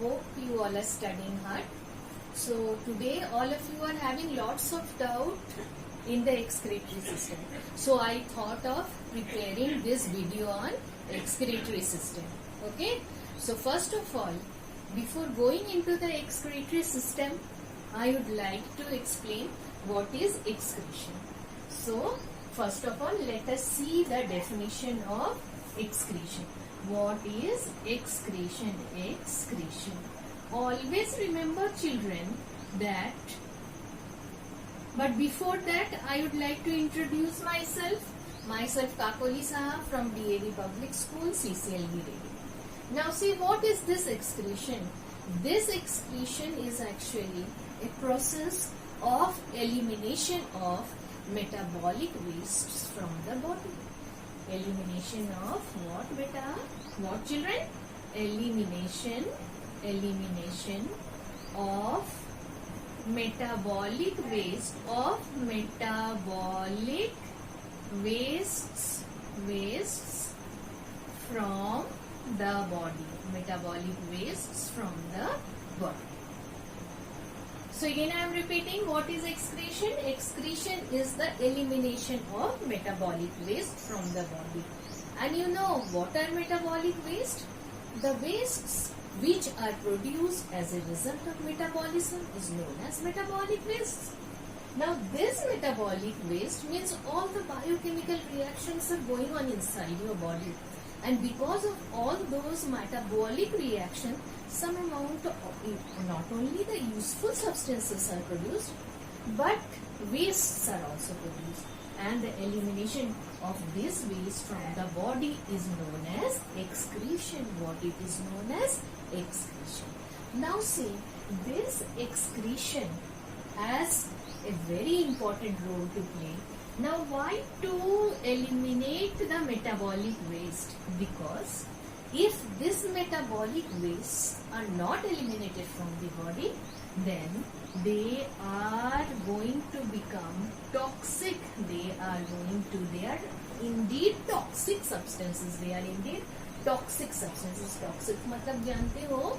Hope you all are studying hard. So today all of you are having lots of doubt in the excretory system. So I thought of preparing this video on excretory system. Okay. So first of all, before going into the excretory system, I would like to explain what is excretion. So first of all, let us see the definition of excretion. What is excretion? Excretion. Always remember, children, that, but before that I would like to introduce myself. Myself Kakoli Saha from DAV Public School, CCLV Reading. Now see, what is this excretion? This excretion is actually a process of elimination of metabolic wastes from the body. Elimination of what, beta? What, children? Elimination of metabolic waste, wastes from the body. Metabolic wastes from the body. So again I am repeating, what is excretion? Excretion is the elimination of metabolic waste from the body. And you know what are metabolic waste? The wastes which are produced as a result of metabolism is known as metabolic wastes. Now this metabolic waste means all the biochemical reactions are going on inside your body. And because of all those metabolic reactions, some amount of not only the useful substances are produced, but wastes are also produced. And the elimination of this waste from the body is known as excretion. What it is known as? Excretion. Now see, this excretion has a very important role to play. Now why to eliminate the metabolic waste? Because if these metabolic wastes are not eliminated from the body, then they are going to become toxic. They are indeed toxic substances. They are indeed toxic substances. Toxic मतलब जानते हो,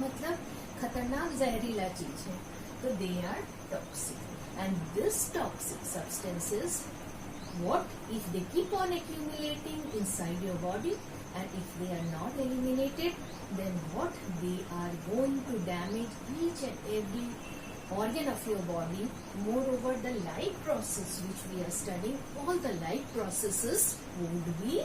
मतलब खतरनाक जहरीला चीज है. So they are toxic. And these toxic substances, what if they keep on accumulating inside your body, and if they are not eliminated, then what? They are going to damage each and every organ of your body. Moreover, the life process which we are studying, all the life processes would be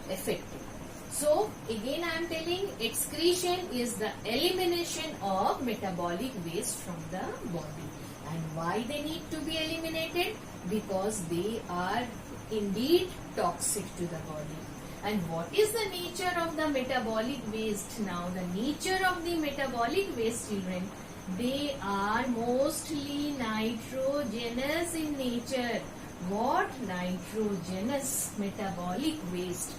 affected. So again I am telling, excretion is the elimination of metabolic waste from the body. And why they need to be eliminated? Because they are indeed toxic to the body. And what is the nature of the metabolic waste? Now the nature of the metabolic waste, children, they are mostly nitrogenous in nature. What? Nitrogenous. Metabolic waste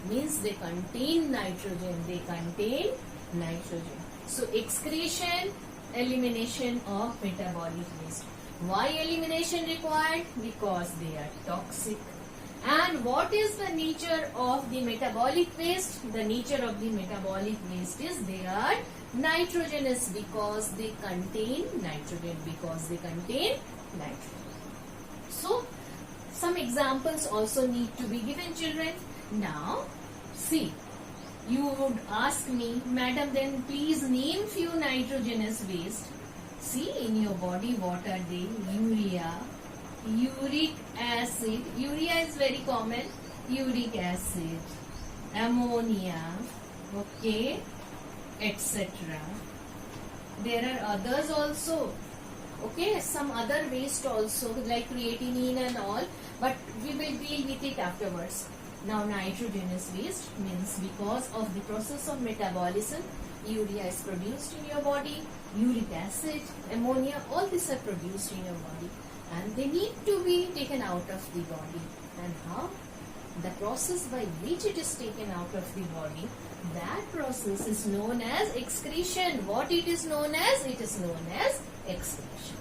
means they contain nitrogen. They contain nitrogen. So excretion, elimination of metabolic waste. Why elimination required? Because they are toxic. And what is the nature of the metabolic waste? The nature of the metabolic waste is they are nitrogenous because they contain nitrogen. So some examples also need to be given, children. Now see, you would ask me, madam, then please name few nitrogenous waste. See, in your body, what are they? Urea, uric acid. Urea is very common. Uric acid, ammonia, okay, etc. There are others also. Okay, some other waste also like creatinine and all, but we will deal with it afterwards. Now nitrogenous waste means because of the process of metabolism, urea is produced in your body, uric acid, ammonia, all these are produced in your body and they need to be taken out of the body. And how? The process by which it is taken out of the body, that process is known as excretion. What it is known as? It is known as excretion.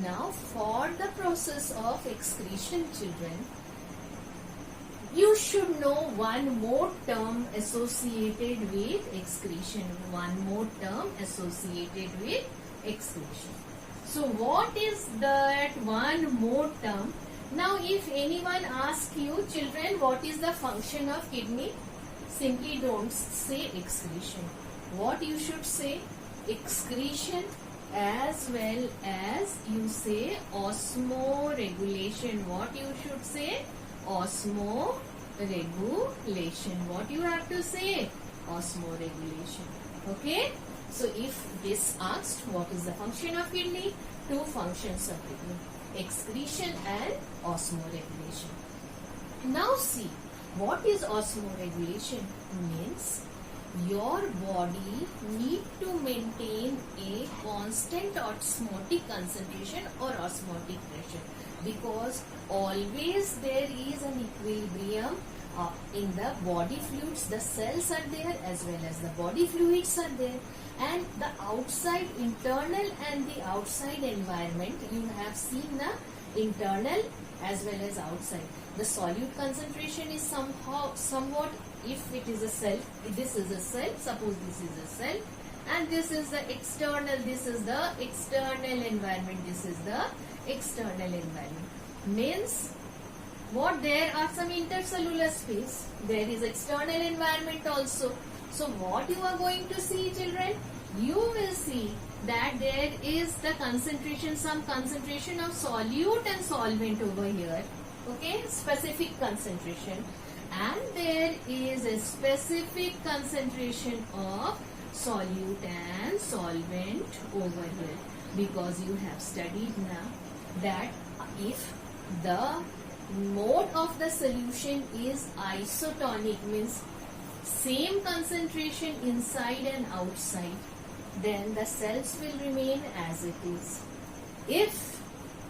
Now for the process of excretion, children, you should know one more term associated with excretion. One more term associated with excretion. So what is that one more term? Now if anyone asks you, children, what is the function of kidney? Simply don't say excretion. What you should say? Excretion, as well as you say osmoregulation. What you should say? Osmoregulation. What you have to say? Osmoregulation. Okay? So if this asked what is the function of kidney? Two functions of kidney. Excretion and osmoregulation. Now see, what is osmoregulation? Means your body need to maintain a constant osmotic concentration or osmotic pressure, because always there is an equilibrium in the body fluids. The cells are there as well as the body fluids are there, and the outside internal and the outside environment, you have seen the internal as well as outside. The solute concentration is somewhat, if it is a cell, this is a cell, suppose this is a cell, and this is the external, this is the external environment, this is the external environment. Means what, there are some intercellular space, there is external environment also. So what you are going to see, children? You will see that there is the concentration, some concentration of solute and solvent over here. Okay, specific concentration, and there is a specific concentration of solute and solvent over here, because you have studied now that if the mode of the solution is isotonic, means same concentration inside and outside, then the cells will remain as it is. If,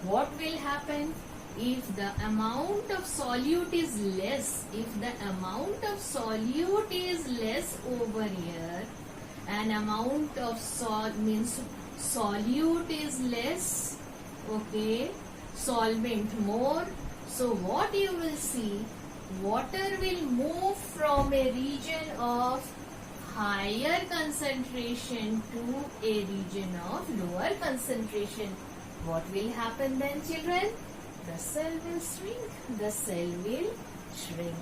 what will happen? If the amount of solute is less, if the amount of solute is less over here, and amount of means solute is less, okay, solvent more. So what you will see, water will move from a region of higher concentration to a region of lower concentration. What will happen then, children? The cell will shrink. The cell will shrink.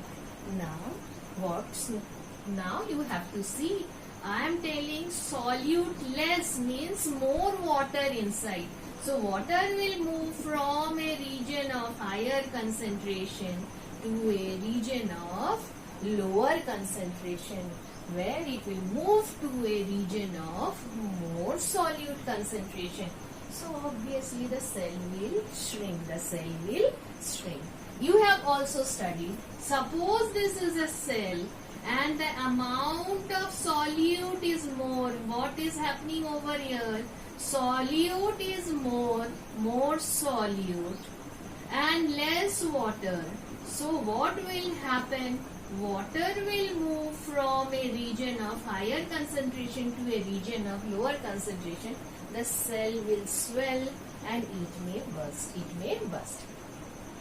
Now you have to see. I am telling solute less means more water inside. So water will move from a region of higher concentration to a region of lower concentration, where it will move to a region of more solute concentration. So obviously the cell will shrink. The cell will shrink. You have also studied, suppose this is a cell and the amount of solute is more. What is happening over here? Solute is more solute and less water. So what will happen? Water will move from a region of higher concentration to a region of lower concentration. The cell will swell and it may burst. It may burst.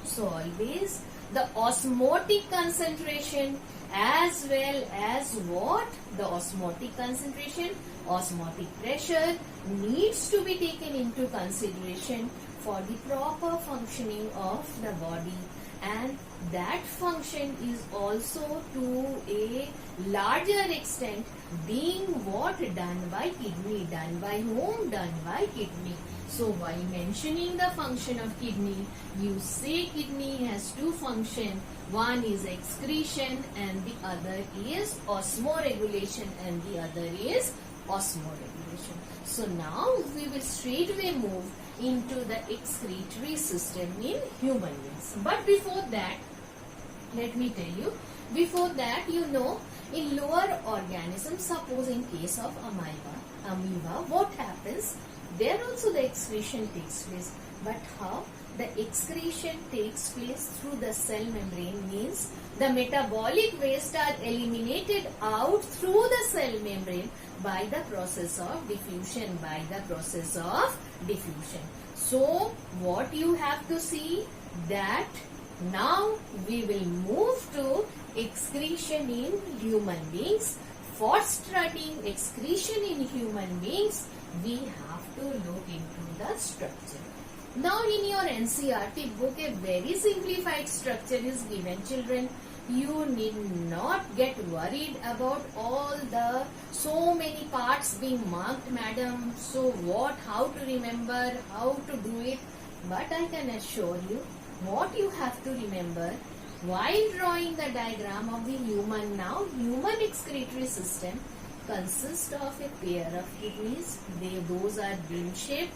So always the osmotic concentration as well as what? The osmotic concentration, osmotic pressure needs to be taken into consideration for the proper functioning of the body, and that function is also to a larger extent being what? Done by kidney. Done by whom? Done by kidney. So while mentioning the function of kidney, you say kidney has two functions. One is excretion and the other is osmoregulation and the other is osmoregulation. So now we will straight away move into the excretory system in human beings. But before that, let me tell you, before that, you know, in lower organisms, suppose in case of amoeba, what happens? There also the excretion takes place. But how? The excretion takes place through the cell membrane, means the metabolic waste are eliminated out through the cell membrane by the process of diffusion. So what you have to see, that Now we will move to excretion in human beings. For studying excretion in human beings, we have to look into the structure. Now in your NCERT book, a very simplified structure is given, children. You need not get worried about all the so many parts being marked, madam. So what, how to remember, how to do it. But I can assure you, what you have to remember while drawing the diagram of the human excretory system consists of a pair of kidneys. Those are bean shaped.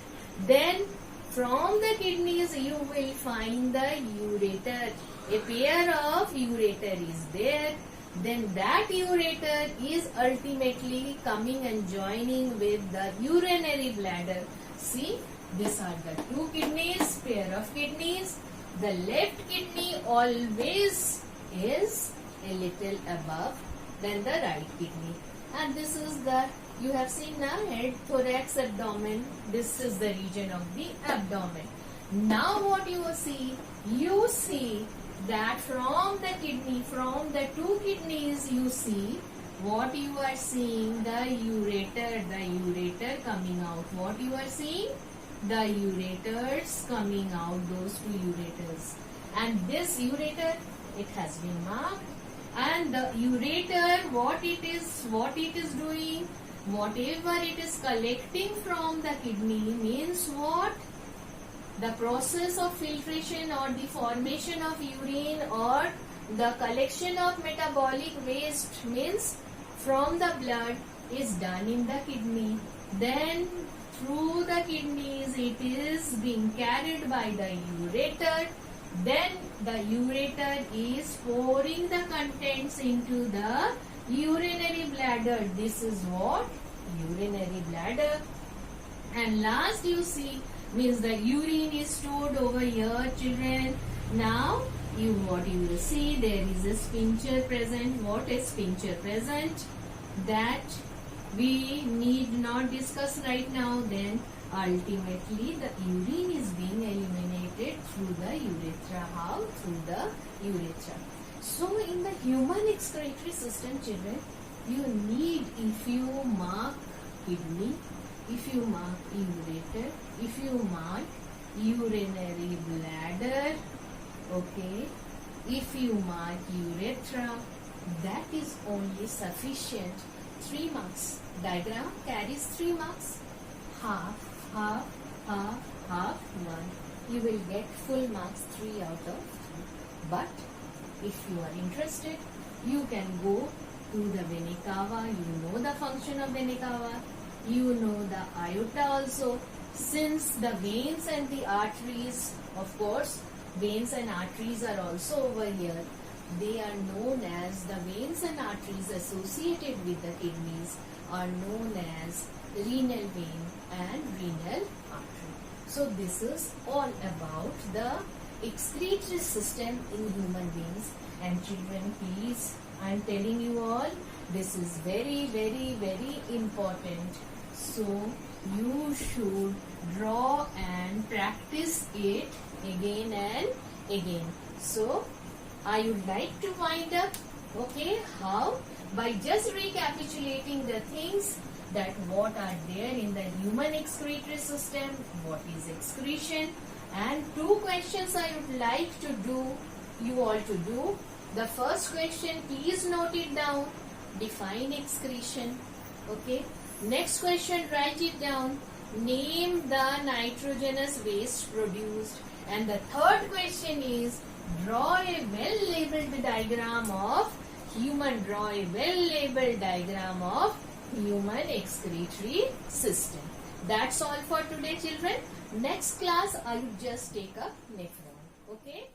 Then from the kidneys you will find the ureter. A pair of ureter is there. Then that ureter is ultimately coming and joining with the urinary bladder. See, these are the two kidneys, pair of kidneys. The left kidney always is a little above than the right kidney. And this is the, you have seen now, head, thorax, abdomen. This is the region of the abdomen. Now what you see? You see that from the kidney, from the two kidneys, you see what you are seeing, the ureter coming out. What you are seeing? The ureters coming out, those two ureters. And this ureter, it has been marked. And the ureter, what it is doing, whatever it is collecting from the kidney means what? The process of filtration or the formation of urine or the collection of metabolic waste means from the blood is done in the kidney. Then through the kidneys it is being carried by the ureter. Then the ureter is pouring the contents into the urinary bladder. This is what? Urinary bladder. And last you see means the urine is stored over here, children. Now what you will see, there is a sphincter present. What is sphincter present? That we need not discuss right now. Then ultimately the urine is being eliminated through the urethra. How? Through the urethra. So in the human excretory system, children, you need, if you mark kidney, if you mark ureter, if you mark urinary bladder, okay, if you mark urethra, that is only sufficient. 3 marks. Diagram carries 3 marks. Half, 1. You will get full marks 3 out of 3. But if you are interested, you can go to the vena cava. You know the function of vena cava. You know the aorta also. Since the veins and the arteries, of course, veins and arteries are also over here. They are known as, the veins and arteries associated with the kidneys are known as renal vein and renal artery. So this is all about the excretory system in human beings. And children, please, I am telling you all, this is very, very, very important. So you should draw and practice it again and again. So I would like to wind up, okay, how? By just recapitulating the things that what are there in the human excretory system, what is excretion, and 2 questions I would like to do, you all to do. The first question, please note it down, define excretion, okay. Next question, write it down, name the nitrogenous waste produced. And the third question is, draw a well-labeled diagram of human excretory system. That's all for today, children. Next class, I will just take up nephron. Okay.